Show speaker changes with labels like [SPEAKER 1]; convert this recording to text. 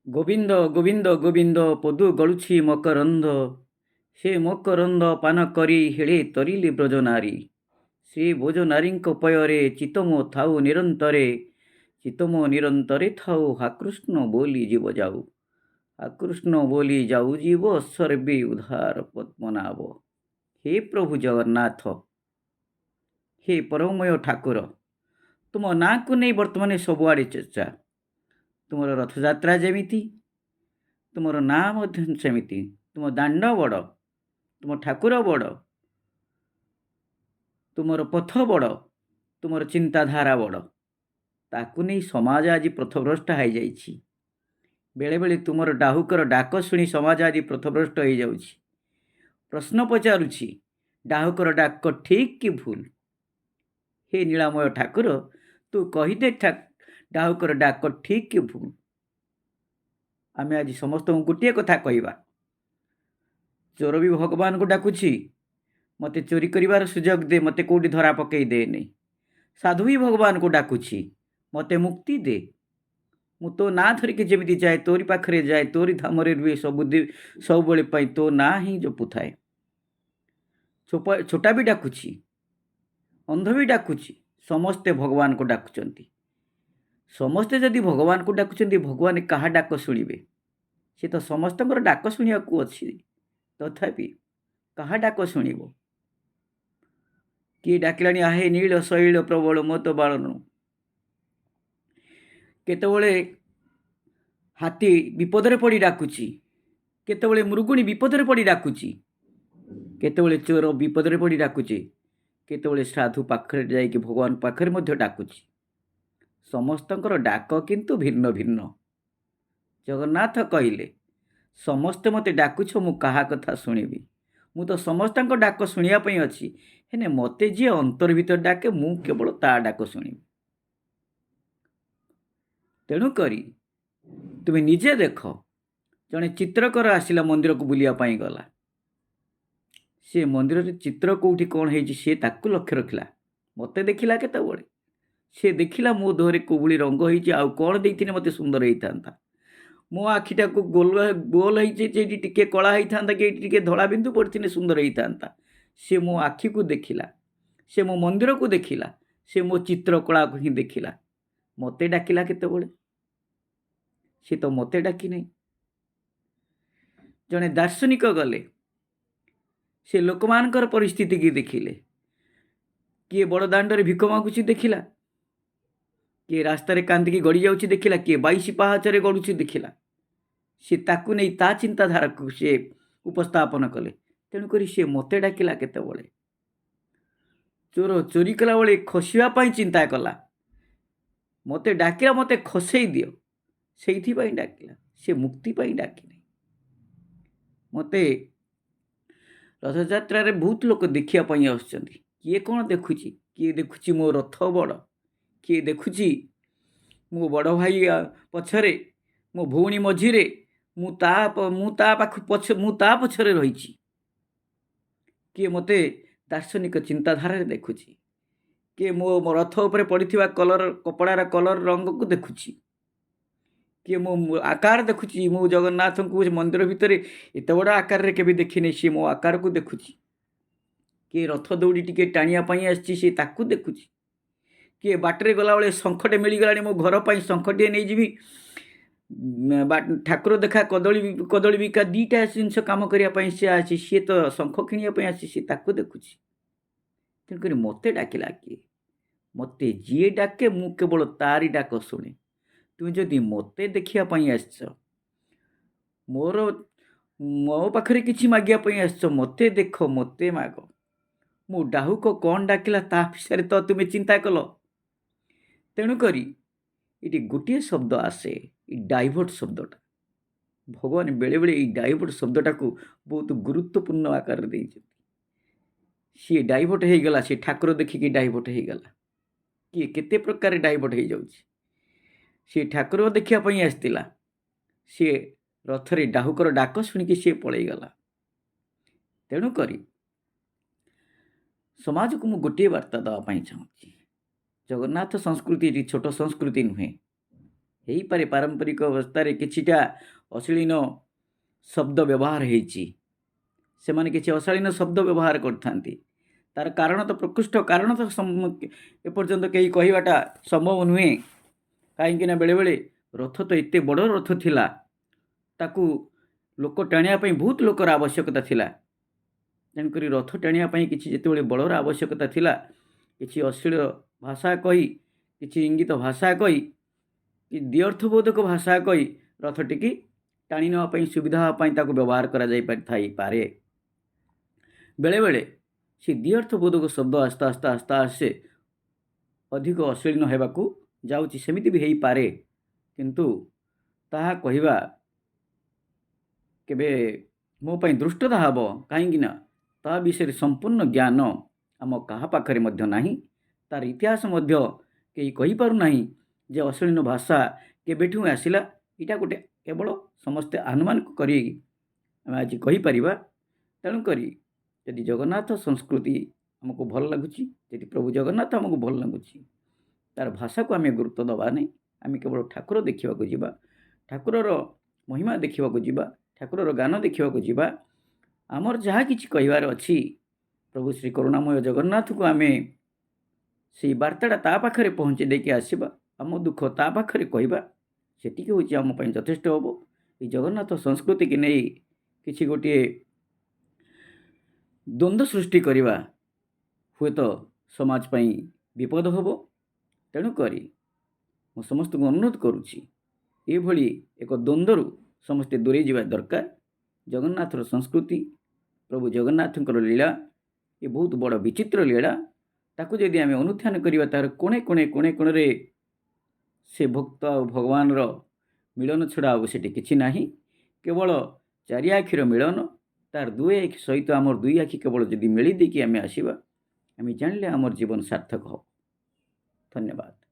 [SPEAKER 1] ଗୋବିନ୍ଦ ଗୋବିନ୍ଦ ଗୋବିନ୍ଦ ପଦୁ ଗଳୁଛି ମକରନ୍ଦ, ସେ ମକରନ୍ଦ ପାନ କରି ହେଳେ ତରିଲେ ବ୍ରଜନାରୀ। ସେ ଭୋଜନାରୀଙ୍କ ପୟରେ ଚିତ୍ତମୋ ଥାଉ ନିରନ୍ତରେ, ଚିତ୍ତମୋ ନିରନ୍ତରେ ଥାଉ ହାକୃଷ୍ଣ ବୋଲି ଯିବ ଯାଉ, ହାକୃଷ୍ଣ ବୋଲି ଯାଉ ଯିବ ସର୍ବେ ଉଦ୍ଧାର ପଦ୍ମନାଭ। ହେ ପ୍ରଭୁ ଜଗନ୍ନାଥ, ହେ ପରମମୟ ଠାକୁର, ତୁମ ନାଁକୁ ନେଇ ବର୍ତ୍ତମାନ ସବୁଆଡ଼େ ଚର୍ଚ୍ଚା। ତୁମର ରଥଯାତ୍ରା ଯେମିତି, ତୁମର ନାଁ ମଧ୍ୟ ସେମିତି। ତୁମ ଦାଣ୍ଡ ବଡ଼, ତୁମ ଠାକୁର ବଡ଼, ତୁମର ପଥ ବଡ଼, ତୁମର ଚିନ୍ତାଧାରା ବଡ଼। ତାକୁ ନେଇ ସମାଜ ଆଜି ପଥଭ୍ରଷ୍ଟ ହୋଇଯାଇଛି। ବେଳେବେଳେ ତୁମର ଡାହୁକର ଡାକ ଶୁଣି ସମାଜ ଆଜି ପଥଭ୍ରଷ୍ଟ ହୋଇଯାଉଛି। ପ୍ରଶ୍ନ ପଚାରୁଛି, ଡାହୁକର ଡାକ ଠିକ୍ କି ଭୁଲ? ହେ ନୀଳାମୟ ଠାକୁର, ତୁ କହିଦେ ଡାହୁକର ଡାକ ଠିକ୍ କି ଭୁଲ? ଆମେ ଆଜି ସମସ୍ତଙ୍କୁ ଗୋଟିଏ କଥା କହିବା, ଚୋର ବି ଭଗବାନଙ୍କୁ ଡାକୁଛି, ମୋତେ ଚୋରି କରିବାର ସୁଯୋଗ ଦେ, ମୋତେ କେଉଁଠି ଧରା ପକାଇ ଦେନି। ସାଧୁ ବି ଭଗବାନଙ୍କୁ ଡାକୁଛି, ମୋତେ ମୁକ୍ତି ଦେ। ମୁଁ ତୋ ନାଁ ଧରିକି ଯେମିତି ଯାଏ, ତୋରି ପାଖରେ ଯାଏ, ତୋରି ଧାମରେ ରୁହେ ସବୁବେଳେ ପାଇଁ, ତୋ ନାଁ ହିଁ ଜପୁଥାଏ। ଛୋଟା ବି ଡାକୁଛି, ଅନ୍ଧ ବି ଡାକୁଛି, ସମସ୍ତେ ଭଗବାନଙ୍କୁ ଡାକୁଛନ୍ତି। ସମସ୍ତେ ଯଦି ଭଗବାନଙ୍କୁ ଡାକୁଛନ୍ତି, ଭଗବାନ କାହା ଡାକ ଶୁଣିବେ? ସେ ତ ସମସ୍ତଙ୍କର ଡାକ ଶୁଣିବାକୁ ଅଛି, ତଥାପି କାହା ଡାକ ଶୁଣିବ? କିଏ ଡାକିଲାଣି ଆହେ ନୀଳ ଶୈଳ ପ୍ରବଳ ମତ ବାଳନ। କେତେବେଳେ ହାତୀ ବିପଦରେ ପଡ଼ି ଡାକୁଛି, କେତେବେଳେ ମୃଗୁଣୀ ବିପଦରେ ପଡ଼ି ଡାକୁଛି, କେତେବେଳେ ଚୋର ବିପଦରେ ପଡ଼ି ଡାକୁଛି, କେତେବେଳେ ସାଧୁ ପାଖରେ ଯାଇକି ଭଗବାନ ପାଖରେ ମଧ୍ୟ ଡାକୁଛି। ସମସ୍ତଙ୍କର ଡାକ କିନ୍ତୁ ଭିନ୍ନ ଭିନ୍ନ। ଜଗନ୍ନାଥ କହିଲେ, ସମସ୍ତେ ମୋତେ ଡାକୁଛ, ମୁଁ କାହା କଥା ଶୁଣିବି? ମୁଁ ତ ସମସ୍ତଙ୍କ ଡାକ ଶୁଣିବା ପାଇଁ ଅଛି, ହେଲେ ମୋତେ ଯିଏ ଅନ୍ତର ଭିତରେ ଡାକେ, ମୁଁ କେବଳ ତା ଡାକ ଶୁଣିବି। ତେଣୁକରି ତୁମେ ନିଜେ ଦେଖ, ଜଣେ ଚିତ୍ରକର ଆସିଲା ମନ୍ଦିରକୁ ବୁଲିବା ପାଇଁ ଗଲା। ସେ ମନ୍ଦିରରେ ଚିତ୍ର କେଉଁଠି କ'ଣ ହେଇଛି ସେ ତାକୁ ଲକ୍ଷ୍ୟ ରଖିଲା। ମୋତେ ଦେଖିଲା କେତେବେଳେ ସେ ଦେଖିଲା ମୋ ଦେହରେ କୋଭଳି ରଙ୍ଗ ହେଇଛି, ଆଉ କ'ଣ ଦେଇଥିଲେ ମୋତେ ସୁନ୍ଦର ହେଇଥାନ୍ତା। ମୋ ଆଖିଟାକୁ ଗୋଲ ହେଇଛି, ଏଇଠି ଟିକେ କଳା ହେଇଥାନ୍ତା କି ଏଇଠି ଟିକେ ଧଳା ବିନ୍ଦୁ ପଡ଼ିଥିଲେ ସୁନ୍ଦର ହେଇଥାନ୍ତା। ସେ ମୋ ଆଖିକୁ ଦେଖିଲା, ସେ ମୋ ମନ୍ଦିରକୁ ଦେଖିଲା, ସେ ମୋ ଚିତ୍ରକଳାକୁ ହିଁ ଦେଖିଲା। ମୋତେ ଡାକିଲା କେତେବେଳେ? ସେ ତ ମୋତେ ଡାକି ନାହିଁ। ଜଣେ ଦାର୍ଶନିକ ଗଲେ, ସେ ଲୋକମାନଙ୍କର ପରିସ୍ଥିତିକି ଦେଖିଲେ। କିଏ ବଡ଼ ଦାଣ୍ଡରେ ଭିକ ମାଗୁଛି ଦେଖିଲା, କିଏ ରାସ୍ତାରେ କାନ୍ଦିକି ଗଡ଼ି ଯାଉଛି ଦେଖିଲା, କିଏ 22 ପାହାଚରେ ଗଡ଼ୁଛି ଦେଖିଲା। ସେ ତାକୁ ନେଇ ତା ଚିନ୍ତାଧାରାକୁ ସେ ଉପସ୍ଥାପନ କଲେ। ତେଣୁକରି ସେ ମୋତେ ଡାକିଲା କେତେବେଳେ? ଚୋର ଚୋରି କଲାବେଳେ ଖସିବା ପାଇଁ ଚିନ୍ତା କଲା, ମୋତେ ଡାକିଲା, ମୋତେ ଖସେଇ ଦିଅ, ସେଇଥିପାଇଁ ଡାକିଲା। ସେ ମୁକ୍ତି ପାଇଁ ଡାକିନି। ମୋତେ ରଥଯାତ୍ରାରେ ବହୁତ ଲୋକ ଦେଖିବା ପାଇଁ ଆସୁଛନ୍ତି। କିଏ କ'ଣ ଦେଖୁଛି? କିଏ ଦେଖୁଛି ମୋ ରଥ ବଡ଼, କିଏ ଦେଖୁଛି ମୋ ବଡ଼ ଭାଇ ପଛରେ, ମୋ ଭଉଣୀ ମଝିରେ, ମୁଁ ତା ପଛରେ ରହିଛି। କିଏ ମୋତେ ଦାର୍ଶନିକ ଚିନ୍ତାଧାରାରେ ଦେଖୁଛି, କିଏ ମୋ ରଥ ଉପରେ ପଡ଼ିଥିବା କପଡ଼ାର କଲର ରଙ୍ଗକୁ ଦେଖୁଛି, କିଏ ମୋ ଆକାର ଦେଖୁଛି। ମୁଁ ଜଗନ୍ନାଥଙ୍କୁ ମନ୍ଦିର ଭିତରେ ଏତେ ବଡ଼ ଆକାରରେ କେବେ ଦେଖିନି, ସିଏ ମୋ ଆକାରକୁ ଦେଖୁଛି। କିଏ ରଥ ଦୌଡ଼ି ଟିକେ ଟାଣିବା ପାଇଁ ଆସିଛି, ସେ ତାକୁ ଦେଖୁଛି। କିଏ ବାଟରେ ଗଲାବେଳେ ଶଙ୍ଖଟେ ମିଳିଗଲାଣି, ମୋ ଘର ପାଇଁ ଶଙ୍ଖଟିଏ ନେଇଯିବି, ଠାକୁର ଦେଖା କଦଳୀ ବିକା ଦୁଇଟା ଜିନିଷ କାମ କରିବା ପାଇଁ ସେ ଆସିଛି, ସିଏ ତ ଶଙ୍ଖ କିଣିବା ପାଇଁ ଆସିଛି, ସେ ତାକୁ ଦେଖୁଛି। ତେଣୁକରି ମୋତେ ଡାକିଲା କିଏ? ମୋତେ ଯିଏ ଡାକେ ମୁଁ କେବଳ ତାରି ଡାକ ଶୁଣେ। ତୁମେ ଯଦି ମୋତେ ଦେଖିବା ପାଇଁ ଆସିଛ, ମୋ ପାଖରେ କିଛି ମାଗିବା ପାଇଁ ଆସିଛ, ମୋତେ ଦେଖ, ମୋତେ ମାଗ। ମୁଁ ଡାହୁକ କ'ଣ ଡାକିଲା ତା ବିଷୟରେ ତ ତୁମେ ଚିନ୍ତା କଲ। ତେଣୁକରି ଏଠି ଗୋଟିଏ ଶବ୍ଦ ଆସେ, ଏଇ ଡାଇଭର୍ଟ ଶବ୍ଦଟା। ଭଗବାନ ବେଳେବେଳେ ଏଇ ଡାଇଭର୍ଟ ଶବ୍ଦଟାକୁ ବହୁତ ଗୁରୁତ୍ୱପୂର୍ଣ୍ଣ ଆକାରରେ ଦେଇଛନ୍ତି। ସିଏ ଡାଇଭର୍ଟ ହେଇଗଲା, ସେ ଠାକୁର ଦେଖିକି ଡାଇଭର୍ଟ ହେଇଗଲା। କିଏ କେତେ ପ୍ରକାର ଡାଇଭର୍ଟ ହେଇଯାଉଛି। ସିଏ ଠାକୁର ଦେଖିବା ପାଇଁ ଆସିଥିଲା, ସିଏ ରଥରେ ଡାହୁକର ଡାକ ଶୁଣିକି ସିଏ ପଳେଇଗଲା। ତେଣୁକରି ସମାଜକୁ ମୁଁ ଗୋଟିଏ ବାର୍ତ୍ତା ଦେବା ପାଇଁ ଚାହୁଁଛି, ଜଗନ୍ନାଥ ସଂସ୍କୃତି ଏଠି ଛୋଟ ସଂସ୍କୃତି ନୁହେଁ, ହେଇପାରେ ପାରମ୍ପରିକ ଅବସ୍ଥାରେ କିଛିଟା ଅଶାଳୀନ ଶବ୍ଦ ବ୍ୟବହାର ହେଇଛି। ସେମାନେ କିଛି ଅଶାଳୀନ ଶବ୍ଦ ବ୍ୟବହାର କରିଥାନ୍ତି। ତାର କାରଣ ତ ପ୍ରକୃଷ୍ଟ କାରଣ ତ ଏପର୍ଯ୍ୟନ୍ତ କେହି କହିବାଟା ସମ୍ଭବ ନୁହେଁ। କାହିଁକିନା ବେଳେବେଳେ ରଥ ତ ଏତେ ବଡ଼ ରଥ ଥିଲା, ତାକୁ ଲୋକ ଟାଣିବା ପାଇଁ ବହୁତ ଲୋକର ଆବଶ୍ୟକତା ଥିଲା। ତେଣୁକରି ରଥ ଟାଣିବା ପାଇଁ କିଛି ଯେତେବେଳେ ବଳର ଆବଶ୍ୟକତା ଥିଲା, କିଛି ଅଶ୍ଳୀଳ ଭାଷା କହି, କିଛି ଇଙ୍ଗିତ ଭାଷା କହି, କି ଦ୍ବ୍ୟର୍ଥବୋଧକ ଭାଷା କହି ରଥଟିକି ଟାଣି ନେବା ପାଇଁ ସୁବିଧା ହେବା ପାଇଁ ତାକୁ ବ୍ୟବହାର କରାଯାଇଥାଇପାରେ। ବେଳେବେଳେ ସେ ଦ୍ବ୍ୟର୍ଥବୋଧକ ଶବ୍ଦ ଆସ୍ତେ ଆସ୍ତେ ଆସ୍ତେ ଆସ୍ତେ ଅଧିକ ଅଶାଳୀନ ହେବାକୁ ଯାଉଛି। ସେମିତି ବି ହେଇପାରେ, କିନ୍ତୁ ତାହା କହିବା କେବେ ମୋ ପାଇଁ ଦୃଷ୍ଟତା ହେବ। କାହିଁକିନା ତା ବିଷୟରେ ସମ୍ପୂର୍ଣ୍ଣ ଜ୍ଞାନ ଆମ କାହା ପାଖରେ ମଧ୍ୟ ନାହିଁ। ତାର ଇତିହାସ ମଧ୍ୟ କେହି କହିପାରୁନାହିଁ ଯେ ଅଶାଳୀନ ଭାଷା କେବେଠୁ ଆସିଲା। ଏଇଟା ଗୋଟେ କେବଳ ସମସ୍ତେ ଅନୁମାନ କରି ଆମେ ଆଜି କହିପାରିବା। ତେଣୁକରି ଯଦି ଜଗନ୍ନାଥ ସଂସ୍କୃତି ଆମକୁ ଭଲ ଲାଗୁଛି, ଯଦି ପ୍ରଭୁ ଜଗନ୍ନାଥ ଆମକୁ ଭଲ ଲାଗୁଛି, ତାର ଭାଷାକୁ ଆମେ ଗୁରୁତ୍ୱ ଦେବା ନାହିଁ। ଆମେ କେବଳ ଠାକୁର ଦେଖିବାକୁ ଯିବା, ଠାକୁରର ମହିମା ଦେଖିବାକୁ ଯିବା, ଠାକୁରର ଗାନ ଦେଖିବାକୁ ଯିବା। ଆମର ଯାହା କିଛି କହିବାର ଅଛି, ପ୍ରଭୁ ଶ୍ରୀ କରୁଣାମୟ ଜଗନ୍ନାଥକୁ ଆମେ ସେଇ ବାର୍ତ୍ତାଟା ତା ପାଖରେ ପହଞ୍ଚି ଦେଇକି ଆସିବା, ଆମ ଦୁଃଖ ତା ପାଖରେ କହିବା। ସେତିକି ହେଉଛି ଆମ ପାଇଁ ଯଥେଷ୍ଟ ହେବ। ଏଇ ଜଗନ୍ନାଥ ସଂସ୍କୃତିକି ନେଇ କିଛି ଗୋଟିଏ ଦ୍ୱନ୍ଦ୍ୱ ସୃଷ୍ଟି କରିବା ହୁଏତ ସମାଜ ପାଇଁ ବିପଦ ହେବ। ତେଣୁକରି ମୁଁ ସମସ୍ତଙ୍କୁ ଅନୁରୋଧ କରୁଛି, ଏଭଳି ଏକ ଦ୍ୱନ୍ଦ୍ୱରୁ ସମସ୍ତେ ଦୂରେଇ ଯିବା ଦରକାର। ଜଗନ୍ନାଥର ସଂସ୍କୃତି, ପ୍ରଭୁ ଜଗନ୍ନାଥଙ୍କର ଲୀଳା ଏ ବହୁତ ବଡ଼ ବିଚିତ୍ର ଲୀଳା। ତାକୁ ଯଦି ଆମେ ଅନୁଧ୍ୟାନ କରିବା, ତାର କୋଣେ କୋଣେ କୋଣେ କୋଣରେ ସେ ଭକ୍ତ ଆଉ ଭଗବାନର ମିଳନ ଛଡ଼ା ଆଉ ସେଠି କିଛି ନାହିଁ। କେବଳ ଚାରି ଆଖିର ମିଳନ, ତାର ଦୁଇ ଆଖି ସହିତ ଆମର ଦୁଇ ଆଖି କେବଳ ଯଦି ମିଳି ଦେଇକି ଆମେ ଆସିବା, ଆମେ ଜାଣିଲେ ଆମର ଜୀବନ ସାର୍ଥକ ହେବ। ଧନ୍ୟବାଦ।